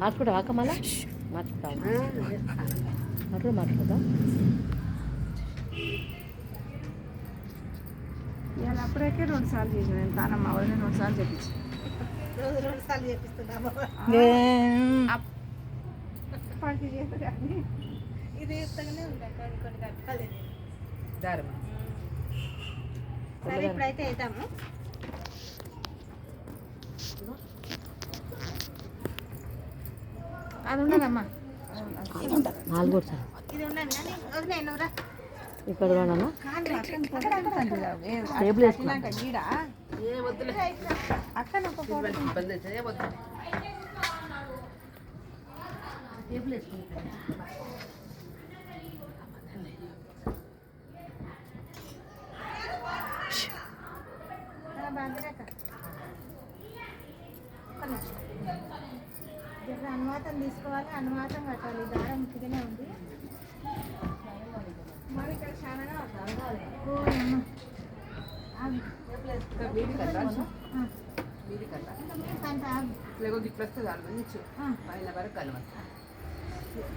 మార్చుకుంటావా అక్క మళ్ళా మార్చుకుంటావా అట్లా మార్చుకుంటా ఇవాళ అప్పుడైతే 2 సార్లు చేసాను నేను తానమ్మ వాళ్ళని 2 సార్లు చెప్పించి రోజు 2 సార్లు చేపిస్తున్నాము అప్పటికి చేస్తే కానీ ఇది ఇస్తూనే ఉంటాయి కొన్ని కట్టాలి దారం సరే ఇప్పుడైతే వేద్దాము అది ఉండదమ్మా నాలుగు ఇది ఉండండి కానీ వదిలే నువ్వురా ఇక్కడ అన్న టేబుల్ వేసుకున్నాక గీడ అక్కడ ఒక ఫోటో టేబుల్ వేసుకుంటా అనుమాతం తీసుకోవాలి అనుమాతం కట్టాలి దారం ఇదిగానే ఉంది మరి ఇక్కడ చాలా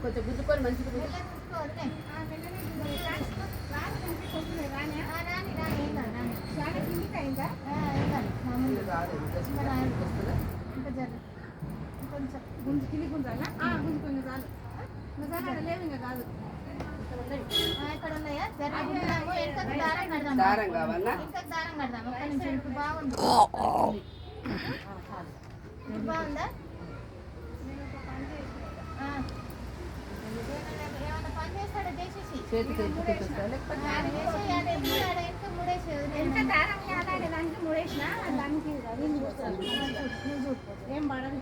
కొంచెం గుద్దుకొని మంచిగా కొంచెం గుంజు కింది గుంజాలా గుంజు కొంచెం చాలు నిజంగా లేవు ఇంకా కాదు ఇక్కడ ఉన్నాయా దారం కావాలా ఇంకా దారం కడదాం ఒక్క నిమిషం ఇప్పుడు బాగుంది ఇప్పుడు బాగుందా ఏమన్నా పని చేస్తాడా చేసేసి ఎంత దారం దానికి మూడేసిన దానికి ఏం పడదు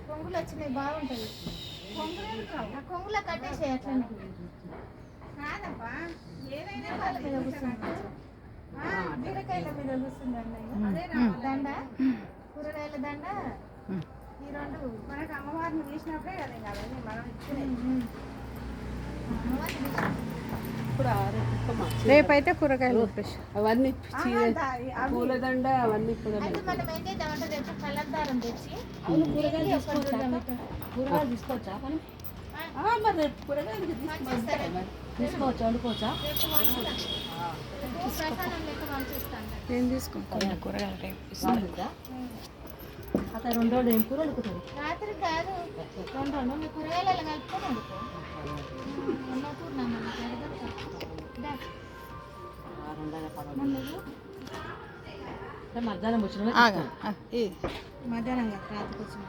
కొంగులు వచ్చినాయి బాగుంటుంది కొంగులో కట్టేసాయి అట్లనే కాదబ్బా ఏదైనా వాళ్ళ మీద కూర్చుంది బీరకాయల మీద కూర్చుందండి దండ కూరగాయల దండ ఈ 2 మనకు అమ్మవారిని తీసినప్పుడే కదా అవన్నీ మనం ఇచ్చుకునేది రేపైతే కూరగాయలు అవన్నీ పూలదండ అవన్నీ అయితే మనం ఏం చేద్దామంటే రేపు కలర్ దారం తెచ్చి కూరగాయలు తీసుకోవచ్చా కానీ తీసుకోవచ్చా వండుకోవచ్చా ప్రసాదం లెక్క పంపిస్తాను నేను తీసుకుంటాను కూరగాయలు రేపు అక్కడ 2 రోజులు ఏం కూర వండుకుంటుంది రాత్రి కాదు 2 రోజులు కూరగాయలు కలుపుకొని వండుకో అన్న కూర మధ్యాహ్నం వచ్చిన మధ్యాహ్నం రాత్రికి వచ్చిన